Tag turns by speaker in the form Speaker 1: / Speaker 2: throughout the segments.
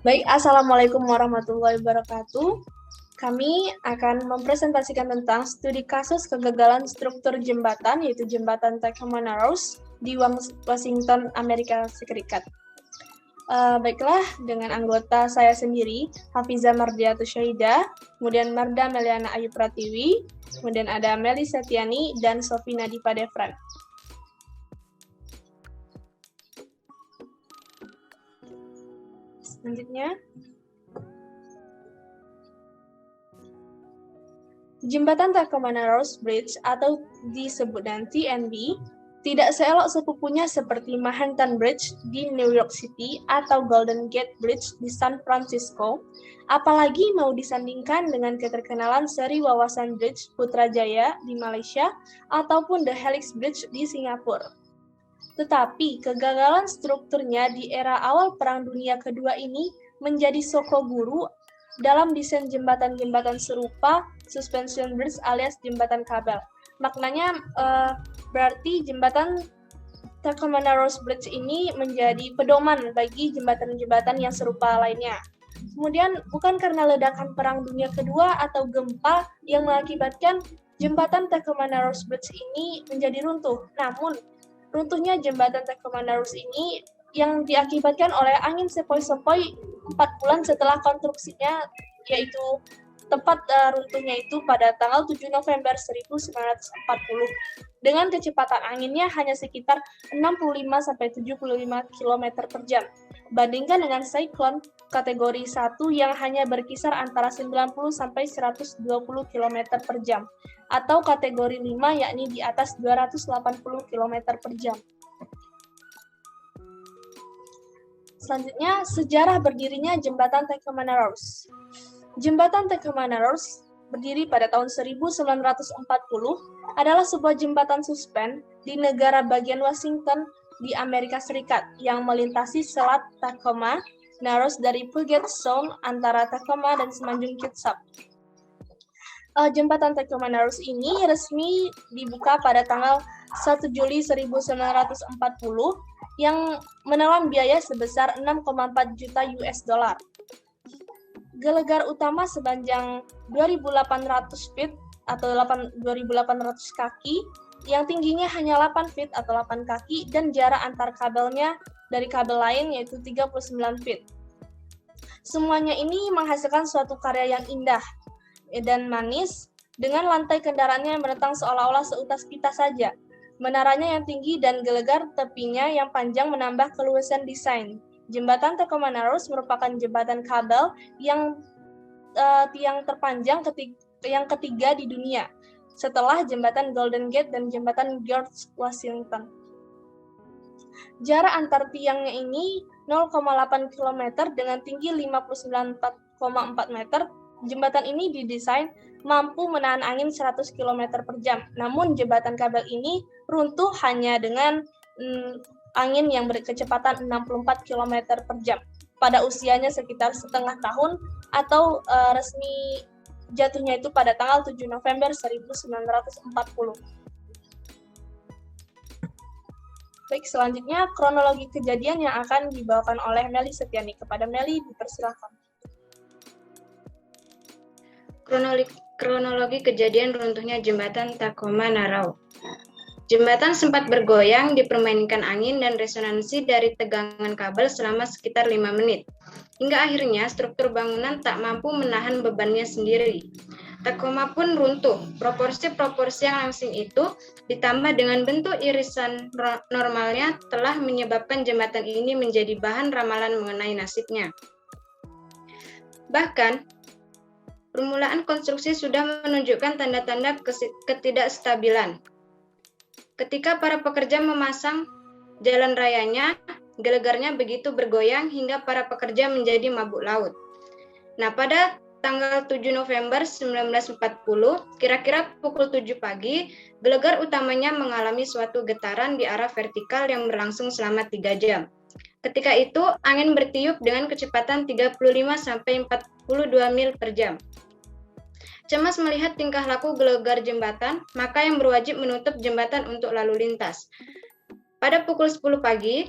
Speaker 1: Baik, Assalamualaikum warahmatullahi wabarakatuh. Kami akan mempresentasikan tentang studi kasus kegagalan struktur jembatan, yaitu jembatan Tacoma Narrows di Washington, Amerika Serikat. Baiklah, dengan anggota saya sendiri, Hafiza Mardiatu Syahida, kemudian Marda Meliana Ayu Pratiwi, kemudian ada Meli Setiani, dan Sofina Dipa Devran. Selanjutnya, Jembatan Tacoma Narrows Bridge atau disebut dengan TNB tidak seelok sepupunya seperti Manhattan Bridge di New York City atau Golden Gate Bridge di San Francisco, apalagi mau disandingkan dengan keterkenalan seri wawasan Bridge Putrajaya di Malaysia ataupun The Helix Bridge di Singapura. Tetapi kegagalan strukturnya di era awal Perang Dunia Kedua ini menjadi soko guru dalam desain jembatan-jembatan serupa suspension bridge alias jembatan kabel. Maknanya berarti jembatan Tacoma Narrows Bridge ini menjadi pedoman bagi jembatan-jembatan yang serupa lainnya. Kemudian bukan karena ledakan Perang Dunia Kedua atau gempa yang mengakibatkan jembatan Tacoma Narrows Bridge ini menjadi runtuh. Namun runtuhnya jembatan Tacoma Narrows ini yang diakibatkan oleh angin sepoi-sepoi 4 bulan setelah konstruksinya, yaitu tepat runtuhnya itu pada tanggal 7 November 1940 dengan kecepatan anginnya hanya sekitar 65-75 km per jam. Bandingkan dengan siklon kategori 1 yang hanya berkisar antara 90-120 km per jam atau kategori 5 yakni di atas 280 km per jam. Selanjutnya, sejarah berdirinya Jembatan Tacoma Narrows. Jembatan Tacoma Narrows berdiri pada tahun 1940 adalah sebuah jembatan suspen di negara bagian Washington di Amerika Serikat yang melintasi selat Tacoma Narrows dari Puget Sound antara Tacoma dan Semenanjung Kitsap. Jembatan Tacoma Narrows ini resmi dibuka pada tanggal 1 Juli 1940 yang menelan biaya sebesar 6,4 juta US dollar. Gelegar utama sepanjang 2.800 feet atau 2.800 kaki yang tingginya hanya 8 feet atau 8 kaki dan jarak antar kabelnya dari kabel lain yaitu 39 feet. Semuanya ini menghasilkan suatu karya yang indah dan manis dengan lantai kendaraannya yang menentang seolah-olah seutas pita saja. Menaranya yang tinggi dan gelegar tepinya yang panjang menambah keluasan desain. Jembatan Tacoma Narrows merupakan jembatan kabel yang tiang terpanjang yang ketiga di dunia, setelah jembatan Golden Gate dan jembatan George Washington. Jarak antar tiangnya ini 0,8 km dengan tinggi 59,4 meter. Jembatan ini didesain mampu menahan angin 100 km per jam. Namun jembatan kabel ini runtuh hanya dengan angin yang berkecepatan 64 km per jam pada usianya sekitar setengah tahun atau resmi jatuhnya itu pada tanggal 7 November 1940. Baik, selanjutnya kronologi kejadian yang akan dibawakan oleh Meli Setiani. Kepada Meli, dipersilakan.
Speaker 2: Kronologi kejadian runtuhnya jembatan Tacoma Narrows. Jembatan sempat bergoyang, dipermainkan angin dan resonansi dari tegangan kabel selama sekitar 5 menit. Hingga akhirnya struktur bangunan tak mampu menahan bebannya sendiri. Tacoma pun runtuh. Proporsi-proporsi yang langsing itu ditambah dengan bentuk irisan normalnya telah menyebabkan jembatan ini menjadi bahan ramalan mengenai nasibnya. Bahkan, permulaan konstruksi sudah menunjukkan tanda-tanda ketidakstabilan. Ketika para pekerja memasang jalan rayanya, gelegarnya begitu bergoyang hingga para pekerja menjadi mabuk laut. Nah, pada tanggal 7 November 1940, kira-kira pukul 7 pagi, gelegar utamanya mengalami suatu getaran di arah vertikal yang berlangsung selama 3 jam. Ketika itu, angin bertiup dengan kecepatan 35-42 mil per jam. Cemas melihat tingkah laku gelegar jembatan, maka yang berwajib menutup jembatan untuk lalu lintas. Pada pukul 10 pagi,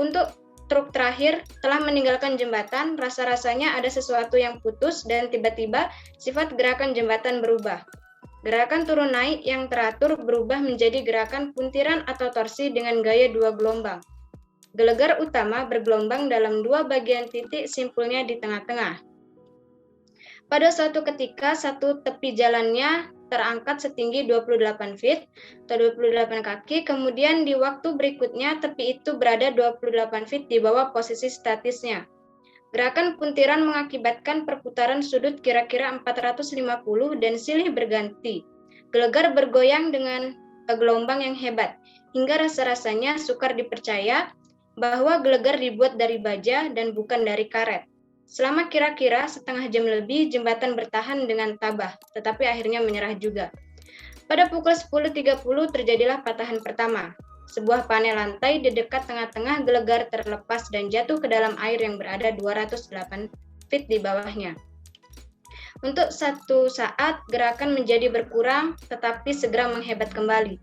Speaker 2: untuk truk terakhir telah meninggalkan jembatan, rasa-rasanya ada sesuatu yang putus dan tiba-tiba sifat gerakan jembatan berubah. Gerakan turun naik yang teratur berubah menjadi gerakan puntiran atau torsi dengan gaya dua gelombang. Gelegar utama bergelombang dalam dua bagian titik simpulnya di tengah-tengah. Pada suatu ketika, satu tepi jalannya terangkat setinggi 28 feet atau 28 kaki, kemudian di waktu berikutnya tepi itu berada 28 feet di bawah posisi statisnya. Gerakan puntiran mengakibatkan perputaran sudut kira-kira 450 dan silih berganti. Gelegar bergoyang dengan gelombang yang hebat, hingga rasa-rasanya sukar dipercaya bahwa gelegar dibuat dari baja dan bukan dari karet. Selama kira-kira setengah jam lebih, jembatan bertahan dengan tabah, tetapi akhirnya menyerah juga. Pada pukul 10.30 terjadilah patahan pertama. Sebuah panel lantai di dekat tengah-tengah gelegar terlepas dan jatuh ke dalam air yang berada 208 feet di bawahnya. Untuk satu saat, gerakan menjadi berkurang, tetapi segera menghebat kembali.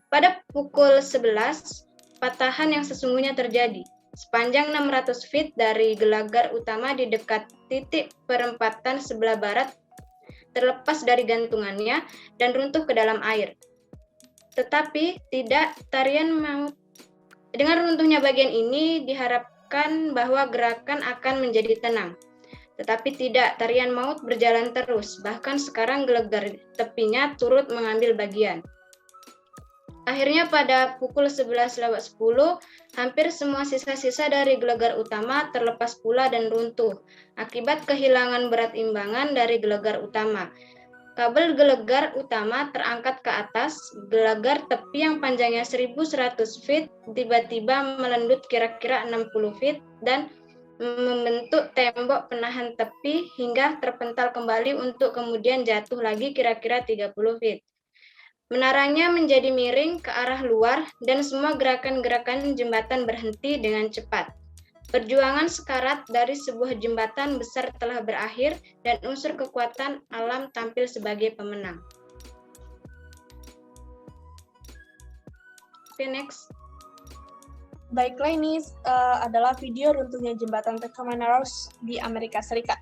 Speaker 2: Pada pukul 11, patahan yang sesungguhnya terjadi. Sepanjang 600 feet dari gelegar utama di dekat titik perempatan sebelah barat terlepas dari gantungannya dan runtuh ke dalam air. Tetapi tidak tarian maut. Dengan runtuhnya bagian ini diharapkan bahwa gerakan akan menjadi tenang. Tetapi tidak, tarian maut berjalan terus. Bahkan sekarang gelegar tepinya turut mengambil bagian. Akhirnya pada pukul 11.10, hampir semua sisa-sisa dari gelegar utama terlepas pula dan runtuh, akibat kehilangan berat imbangan dari gelegar utama. Kabel gelegar utama terangkat ke atas, gelegar tepi yang panjangnya 1.100 feet tiba-tiba melendut kira-kira 60 feet dan membentuk tembok penahan tepi hingga terpental kembali untuk kemudian jatuh lagi kira-kira 30 feet. Menaranya menjadi miring ke arah luar dan semua gerakan-gerakan jembatan berhenti dengan cepat. Perjuangan sekarat dari sebuah jembatan besar telah berakhir dan unsur kekuatan alam tampil sebagai pemenang. Okay, next.
Speaker 1: Baiklah, ini adalah video runtuhnya jembatan Tacoma-Narrows di Amerika Serikat.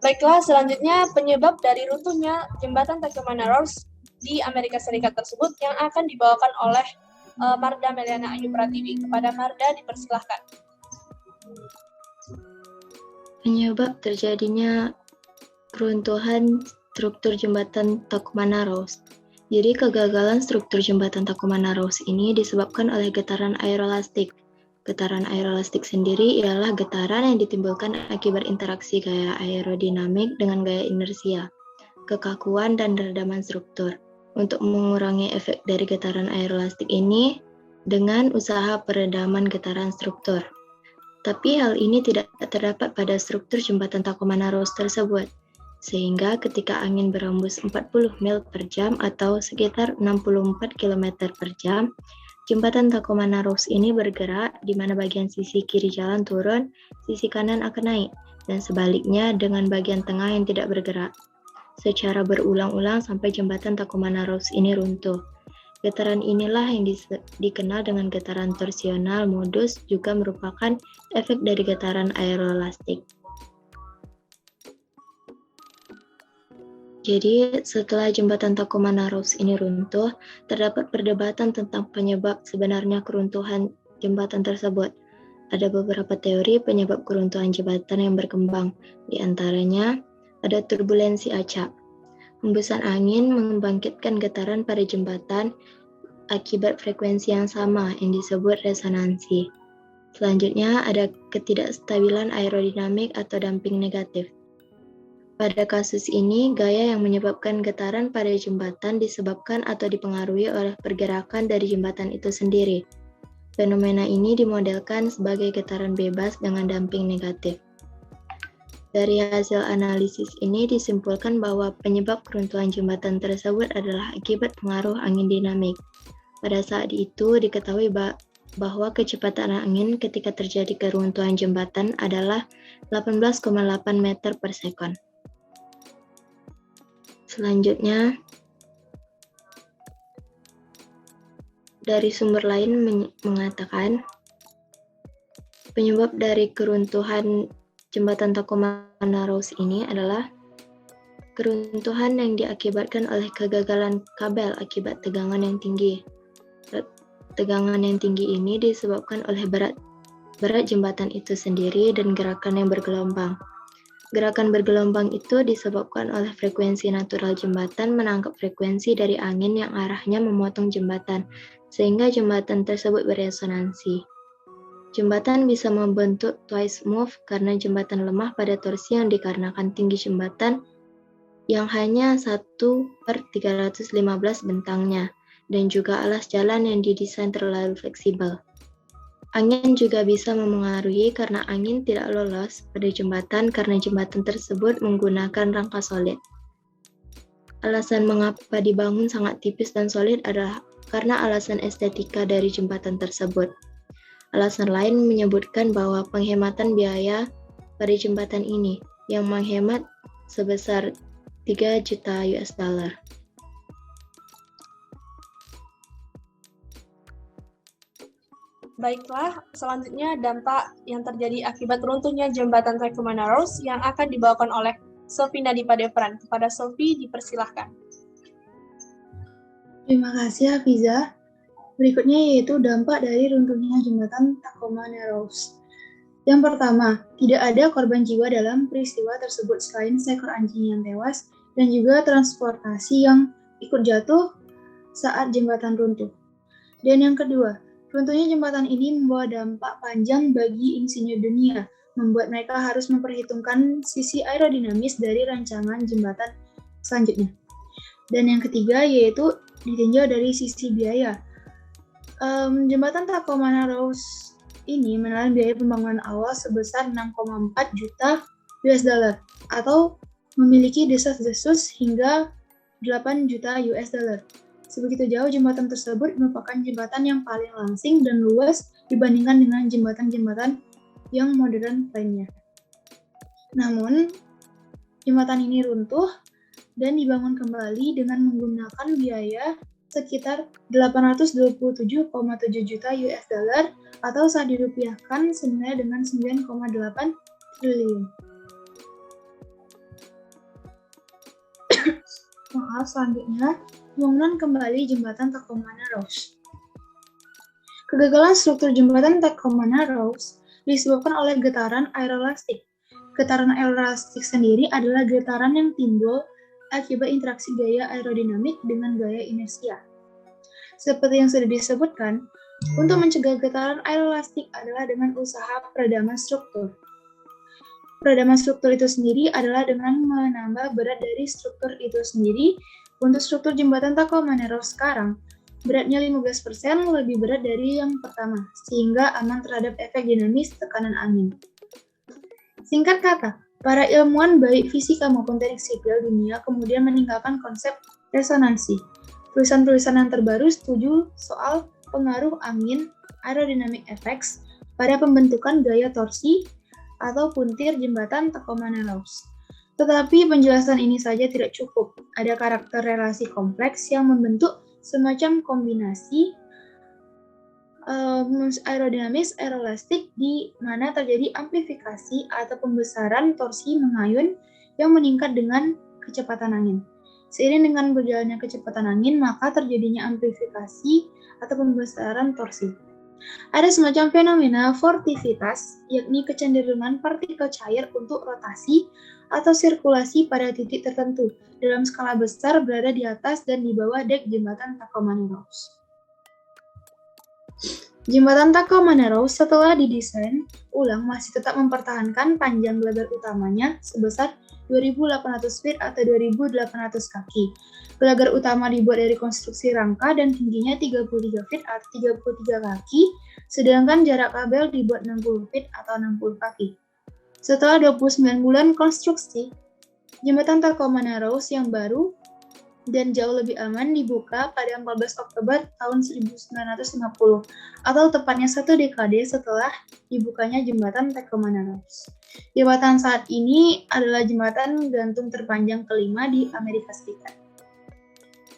Speaker 1: Baiklah, selanjutnya penyebab dari runtuhnya jembatan Tacoma Narrows di Amerika Serikat tersebut yang akan dibawakan oleh Marda Meliana Ayu Pratiwi. Kepada Marda dipersilahkan.
Speaker 3: Penyebab terjadinya keruntuhan struktur jembatan Tacoma Narrows. Jadi kegagalan struktur jembatan Tacoma Narrows ini disebabkan oleh getaran aerolastik. Getaran aerolastik sendiri ialah getaran yang ditimbulkan akibat interaksi gaya aerodinamik dengan gaya inersia, kekakuan, dan redaman struktur. Untuk mengurangi efek dari getaran aerolastik ini dengan usaha peredaman getaran struktur. Tapi hal ini tidak terdapat pada struktur jembatan Tacoma Narrows tersebut, sehingga ketika angin berhembus 40 mil per jam atau sekitar 64 km per jam, jembatan Tacoma Narrows ini bergerak di mana bagian sisi kiri jalan turun, sisi kanan akan naik, dan sebaliknya dengan bagian tengah yang tidak bergerak. Secara berulang-ulang sampai jembatan Tacoma Narrows ini runtuh. Getaran inilah yang dikenal dengan getaran torsional modus, juga merupakan efek dari getaran aerolastik. Jadi, setelah jembatan Tacoma Narrows ini runtuh, terdapat perdebatan tentang penyebab sebenarnya keruntuhan jembatan tersebut. Ada beberapa teori penyebab keruntuhan jembatan yang berkembang, di antaranya ada turbulensi acak. Hembusan angin membangkitkan getaran pada jembatan akibat frekuensi yang sama yang disebut resonansi. Selanjutnya ada ketidakstabilan aerodinamik atau damping negatif. Pada kasus ini, gaya yang menyebabkan getaran pada jembatan disebabkan atau dipengaruhi oleh pergerakan dari jembatan itu sendiri. Fenomena ini dimodelkan sebagai getaran bebas dengan damping negatif. Dari hasil analisis ini disimpulkan bahwa penyebab keruntuhan jembatan tersebut adalah akibat pengaruh angin dinamik. Pada saat itu diketahui bahwa kecepatan angin ketika terjadi keruntuhan jembatan adalah 18,8 meter per sekon. Selanjutnya, dari sumber lain mengatakan penyebab dari keruntuhan jembatan Tacoma Narrows ini adalah keruntuhan yang diakibatkan oleh kegagalan kabel akibat tegangan yang tinggi. Tegangan yang tinggi ini disebabkan oleh berat jembatan itu sendiri dan gerakan yang bergelombang. Gerakan bergelombang itu disebabkan oleh frekuensi natural jembatan menangkap frekuensi dari angin yang arahnya memotong jembatan, sehingga jembatan tersebut beresonansi. Jembatan bisa membentuk twice move karena jembatan lemah pada torsi yang dikarenakan tinggi jembatan yang hanya 1/315 bentangnya, dan juga alas jalan yang didesain terlalu fleksibel. Angin juga bisa memengaruhi karena angin tidak lolos pada jembatan karena jembatan tersebut menggunakan rangka solid. Alasan mengapa dibangun sangat tipis dan solid adalah karena alasan estetika dari jembatan tersebut. Alasan lain menyebutkan bahwa penghematan biaya pada jembatan ini yang menghemat sebesar 3 juta US dollar.
Speaker 1: Baiklah, selanjutnya dampak yang terjadi akibat runtuhnya jembatan Tacoma Narrows yang akan dibawakan oleh Sophie Nadipa Devran. Kepada Sophie dipersilahkan.
Speaker 4: Terima kasih Hafiza. Berikutnya yaitu dampak dari runtuhnya jembatan Tacoma Narrows. Yang pertama, tidak ada korban jiwa dalam peristiwa tersebut selain seekor anjing yang tewas dan juga transportasi yang ikut jatuh saat jembatan runtuh. Dan yang kedua, runtuhnya jembatan ini membawa dampak panjang bagi insinyur dunia, membuat mereka harus memperhitungkan sisi aerodinamis dari rancangan jembatan selanjutnya. Dan yang ketiga yaitu ditinjau dari sisi biaya. Jembatan Tacoma Narrows ini menelan biaya pembangunan awal sebesar 6,4 juta US dollar atau memiliki desas-desus hingga 8 juta US dollar. Sebegitu jauh jembatan tersebut merupakan jembatan yang paling langsing dan luas dibandingkan dengan jembatan-jembatan yang modern lainnya. Namun, jembatan ini runtuh dan dibangun kembali dengan menggunakan biaya sekitar 827,7 juta US dollar atau saat dirupiahkan senilai dengan 9,8 triliun. Nah, selanjutnya, pembangunan kembali jembatan Tacoma-Narrows. Kegagalan struktur jembatan Tacoma-Narrows disebabkan oleh getaran aeroelastik. Getaran aeroelastik sendiri adalah getaran yang timbul akibat interaksi gaya aerodinamik dengan gaya inersia. Seperti yang sudah disebutkan, untuk mencegah getaran aeroelastik adalah dengan usaha peredaman struktur. Peredaman struktur itu sendiri adalah dengan menambah berat dari struktur itu sendiri. Untuk struktur jembatan Tacoma-Narrows sekarang, beratnya 15% lebih berat dari yang pertama, sehingga aman terhadap efek dinamis tekanan angin. Singkat kata, para ilmuwan baik fisika maupun teknik sipil dunia kemudian meninggalkan konsep resonansi. Tulisan-tulisan yang terbaru setuju soal pengaruh angin aerodynamic effects pada pembentukan gaya torsi atau puntir jembatan Tacoma-Narrows. Tetapi penjelasan ini saja tidak cukup. Ada karakter relasi kompleks yang membentuk semacam kombinasi aerodinamis aeroelastik di mana terjadi amplifikasi atau pembesaran torsi mengayun yang meningkat dengan kecepatan angin. Seiring dengan berjalannya kecepatan angin, maka terjadinya amplifikasi atau pembesaran torsi. Ada semacam fenomena vortivitas, yakni kecenderungan partikel cair untuk rotasi atau sirkulasi pada titik tertentu dalam skala besar berada di atas dan di bawah dek jembatan Tacoma-Narrows. Jembatan Tacoma-Narrows setelah didesain ulang masih tetap mempertahankan panjang gelagar utamanya sebesar 2.800 feet atau 2.800 kaki. Gelagar utama dibuat dari konstruksi rangka dan tingginya 33 feet atau 33 kaki, sedangkan jarak kabel dibuat 60 feet atau 60 kaki. Setelah 29 bulan konstruksi, jembatan Tacoma-Narrows yang baru dan jauh lebih aman dibuka pada 14 Oktober tahun 1950, atau tepatnya 1 dekade setelah dibukanya jembatan Tacoma-Narrows. Jembatan saat ini adalah jembatan gantung terpanjang kelima di Amerika Serikat.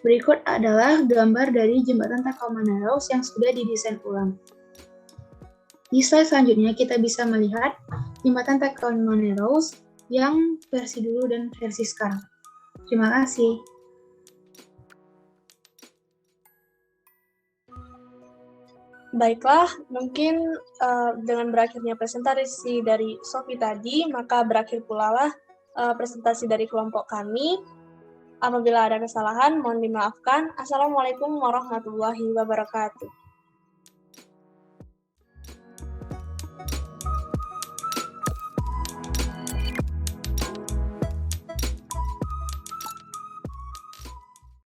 Speaker 4: Berikut adalah gambar dari jembatan Tacoma-Narrows yang sudah didesain ulang. Di slide selanjutnya kita bisa melihat jembatan Tacoma-Narrows yang versi dulu dan versi sekarang. Terima kasih.
Speaker 1: Baiklah, mungkin dengan berakhirnya presentasi dari Sophie tadi, maka berakhir pula lah presentasi dari kelompok kami. Apabila ada kesalahan, mohon dimaafkan. Assalamualaikum warahmatullahi wabarakatuh.